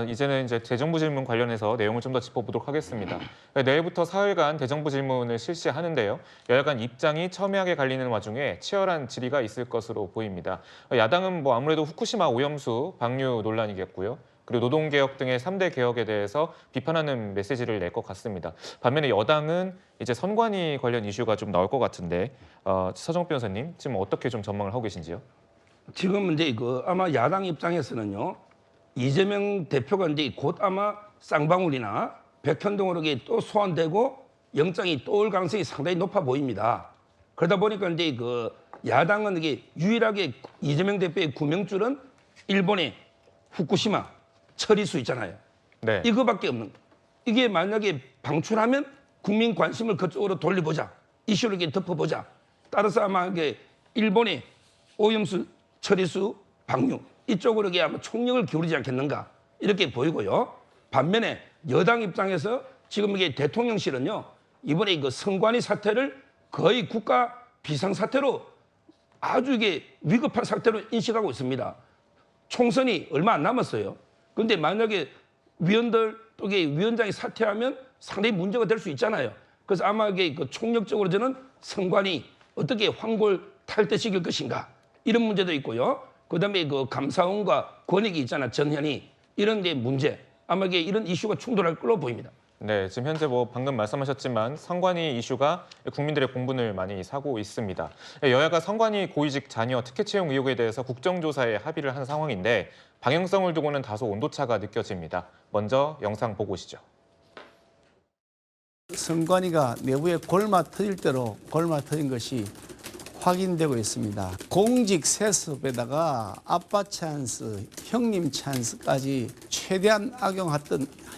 이제는 이제 대정부 질문 관련해서 내용을 좀 더 짚어보도록 하겠습니다. 내일부터 사흘간 대정부 질문을 실시하는데요. 여야 간 입장이 첨예하게 갈리는 와중에 치열한 질의가 있을 것으로 보입니다. 야당은 뭐 아무래도 후쿠시마 오염수 방류 논란이겠고요. 그리고 노동개혁 등의 3대 개혁에 대해서 비판하는 메시지를 낼 것 같습니다. 반면에 여당은 이제 선관위 관련 이슈가 좀 나올 것 같은데 서정욱 변호사님 지금 어떻게 좀 전망을 하고 계신지요? 지금 이제 아마 야당 입장에서는요, 이재명 대표가 이제 곧 아마 쌍방울이나 백현동으로 또 소환되고 영장이 또 올 가능성이 상당히 높아 보입니다. 그러다 보니까 이제 야당은 이게 유일하게 이재명 대표의 구명줄은 일본의 후쿠시마 처리수 있잖아요. 네. 이거밖에 없는 거예요. 이게 만약에 방출하면 국민 관심을 그쪽으로 돌려보자. 이슈를 이렇게 덮어보자. 따라서 아마 이게 일본의 오염수 처리수 방류 이쪽으로 이게 아마 총력을 기울이지 않겠는가 이렇게 보이고요. 반면에 여당 입장에서 지금 이게 대통령실은요, 이번에 선관위 사태를 거의 국가 비상사태로 아주 이게 위급한 사태로 인식하고 있습니다. 총선이 얼마 안 남았어요. 그런데 만약에 위원들 또 위원장이 사퇴하면 상당히 문제가 될 수 있잖아요. 그래서 아마 이게 총력적으로 저는 선관위 어떻게 환골탈퇴시킬 것인가 이런 문제도 있고요. 그다음에 감사원과 권익이 있잖아, 전현희 이런 데 문제 아마 이게 이런 이슈가 충돌할 걸로 보입니다. 네, 지금 현재 뭐 방금 말씀하셨지만 선관위 이슈가 국민들의 공분을 많이 사고 있습니다. 여야가 선관위 고위직 자녀 특혜 채용 의혹에 대해서 국정조사에 합의를 한 상황인데 방향성을 두고는 다소 온도차가 느껴집니다. 먼저 영상 보고 오시죠. 선관위가 내부에 골마 터질 대로 골마 터진 것이 확인되고 있습니다. 공직 세습에다가 아빠 찬스, 형님 찬스까지 최대한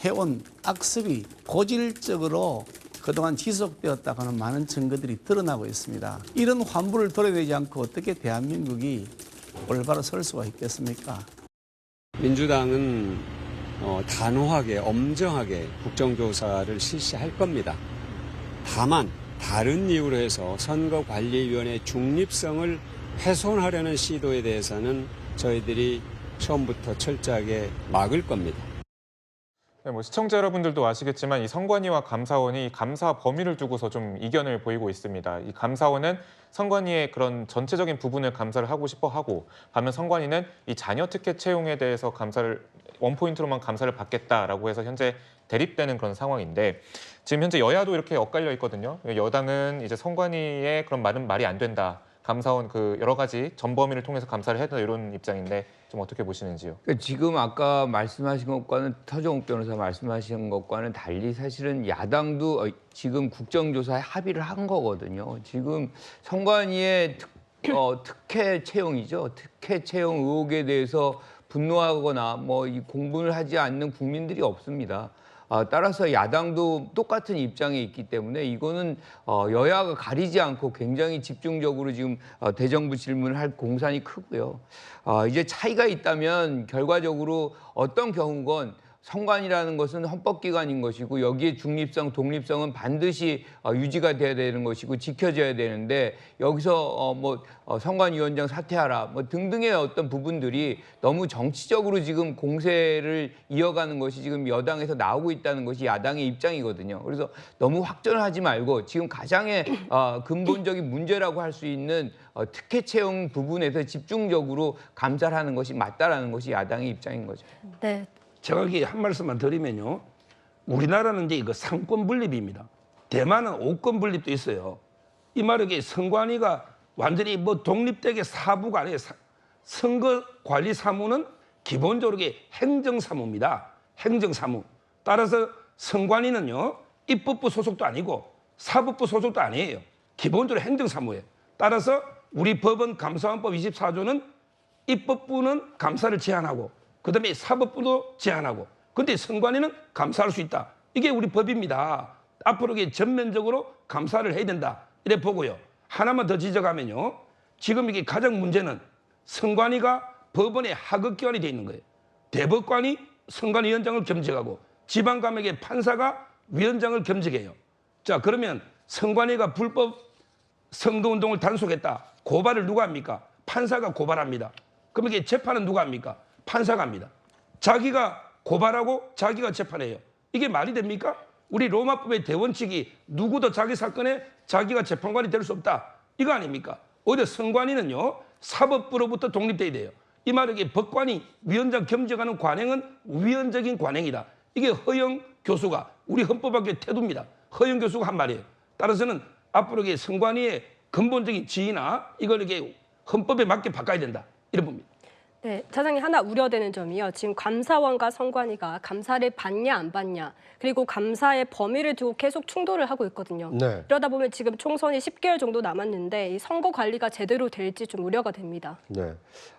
해온 악습이 고질적으로 그동안 지속되었다고 하는 많은 증거들이 드러나고 있습니다. 이런 환부를 도려내지 않고 어떻게 대한민국이 올바로 설 수가 있겠습니까? 민주당은 단호하게, 엄정하게 국정조사를 실시할 겁니다. 다만 다른 이유로 해서 선거관리위원회 중립성을 훼손하려는 시도에 대해서는 저희들이 처음부터 철저하게 막을 겁니다. 네, 뭐 시청자 여러분들도 아시겠지만 이 선관위와 감사원이 감사 범위를 두고서 좀 이견을 보이고 있습니다. 이 감사원은 선관위의 그런 전체적인 부분을 감사를 하고 싶어 하고, 반면 선관위는 이 자녀 특혜 채용에 대해서 감사를 원포인트로만 감사를 받겠다라고 해서 현재 대립되는 그런 상황인데, 지금 현재 여야도 이렇게 엇갈려 있거든요. 여당은 이제 선관위의 그런 말은 말이 안 된다. 감사원 여러 가지 전범위를 통해서 감사를 해야 된다 이런 입장인데 좀 어떻게 보시는지요? 지금 아까 말씀하신 것과는 서정욱 변호사 말씀하신 것과는 달리 사실은 야당도 지금 국정조사에 합의를 한 거거든요. 지금 선관위의 특혜 채용이죠. 특혜 채용 의혹에 대해서 분노하거나 이 공분을 하지 않는 국민들이 없습니다. 따라서 야당도 똑같은 입장에 있기 때문에 이거는 여야가 가리지 않고 굉장히 집중적으로 지금 대정부 질문을 할 공산이 크고요. 이제 차이가 있다면 결과적으로 어떤 경우건 선관위라는 것은 헌법기관인 것이고 여기에 중립성, 독립성은 반드시 유지가 돼야 되는 것이고 지켜져야 되는데 여기서 선관위원장 사퇴하라 등등의 어떤 부분들이 너무 정치적으로 지금 공세를 이어가는 것이 지금 여당에서 나오고 있다는 것이 야당의 입장이거든요. 그래서 너무 확전하지 말고 지금 가장의 근본적인 문제라고 할 수 있는 특혜 채용 부분에서 집중적으로 감사를 하는 것이 맞다라는 것이 야당의 입장인 거죠. 네. 제가 여기 한 말씀만 드리면요, 우리나라는 이제 상권 분립입니다. 대만은 5권 분립도 있어요. 이 말은 선관위가 완전히 독립되게 사부가 아니에요. 선거관리사무는 기본적으로 행정사무입니다. 행정사무. 따라서 선관위는요, 입법부 소속도 아니고 사법부 소속도 아니에요. 기본적으로 행정사무예요. 따라서 우리 법원 감사원법 24조는 입법부는 감사를 제한하고 그다음에 사법부도 제한하고, 근데 선관위는 감사할 수 있다. 이게 우리 법입니다. 앞으로 전면적으로 감사를 해야 된다. 이래 보고요. 하나만 더 지적하면요, 지금 이게 가장 문제는 선관위가 법원의 하급기관이 돼 있는 거예요. 대법관이 선관위원장을 겸직하고 지방감액의 판사가 위원장을 겸직해요. 자, 그러면 선관위가 불법 선거운동을 단속했다. 고발을 누가 합니까? 판사가 고발합니다. 그럼 이게 재판은 누가 합니까? 판사가 합니다. 자기가 고발하고 자기가 재판해요. 이게 말이 됩니까? 우리 로마법의 대원칙이 누구도 자기 사건에 자기가 재판관이 될 수 없다. 이거 아닙니까? 오히려 선관위는요, 사법부로부터 독립돼야 돼요. 이 말이 법관이 위원장 겸직하는 관행은 위헌적인 관행이다. 이게 허영 교수가 우리 헌법학의 태도입니다. 허영 교수가 한 말이에요. 따라서는 앞으로 이게 선관위의 근본적인 지위나 이걸 이렇게 헌법에 맞게 바꿔야 된다. 이런 겁니다. 네, 차장님 하나 우려되는 점이요. 지금 감사원과 선관위가 감사를 받냐 안 받냐, 그리고 감사의 범위를 두고 계속 충돌을 하고 있거든요. 네. 이러다 보면 지금 총선이 10개월 정도 남았는데 이 선거 관리가 제대로 될지 좀 우려가 됩니다. 네.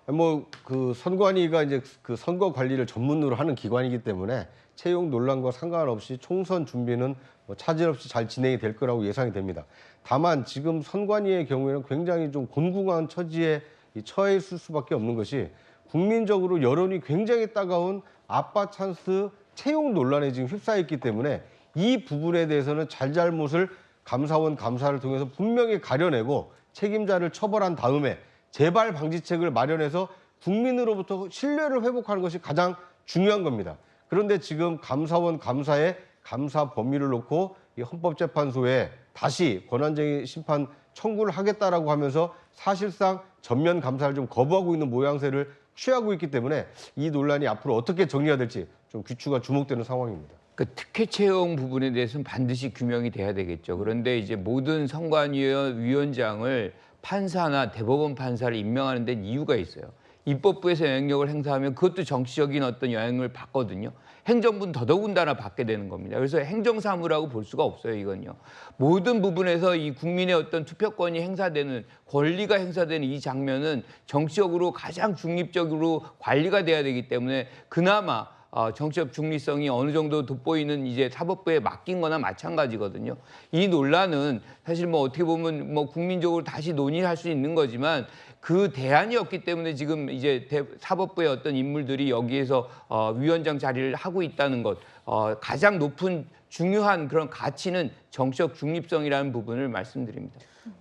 뭐 그 선관위가 이제 그 선거 관리를 전문으로 하는 기관이기 때문에 채용 논란과 상관없이 총선 준비는 뭐 차질 없이 잘 진행이 될 거라고 예상이 됩니다. 다만 지금 선관위의 경우에는 굉장히 좀 곤궁한 처지에 처해 있을 수밖에 없는 것이 국민적으로 여론이 굉장히 따가운 아빠 찬스 채용 논란에 지금 휩싸였기 때문에 이 부분에 대해서는 잘잘못을 감사원 감사를 통해서 분명히 가려내고 책임자를 처벌한 다음에 재발 방지책을 마련해서 국민으로부터 신뢰를 회복하는 것이 가장 중요한 겁니다. 그런데 지금 감사원 감사의 감사 범위를 놓고 이 헌법재판소에 다시 권한쟁의 심판 청구를 하겠다라고 하면서 사실상 전면 감사를 좀 거부하고 있는 모양새를 취하고 있기 때문에 이 논란이 앞으로 어떻게 정리가 될지 좀 귀추가 주목되는 상황입니다. 그 특혜 채용 부분에 대해서는 반드시 규명이 돼야 되겠죠. 그런데 이제 모든 선관위원장을 판사나 대법원 판사를 임명하는 데는 이유가 있어요. 입법부에서 영향력을 행사하면 그것도 정치적인 어떤 영향을 받거든요. 행정부는 더더군다나 받게 되는 겁니다. 그래서 행정사무라고 볼 수가 없어요, 이건요. 모든 부분에서 이 국민의 어떤 투표권이 행사되는, 권리가 행사되는 이 장면은 정치적으로 가장 중립적으로 관리가 돼야 되기 때문에 그나마 정치적 중립성이 어느 정도 돋보이는 이제 사법부에 맡긴 거나 마찬가지거든요. 이 논란은 사실 뭐 어떻게 보면 뭐 국민적으로 다시 논의할 수 있는 거지만 그 대안이 없기 때문에 지금 이제 사법부의 어떤 인물들이 여기에서 위원장 자리를 하고 있다는 것, 가장 높은 중요한 그런 가치는 정치적 중립성이라는 부분을 말씀드립니다.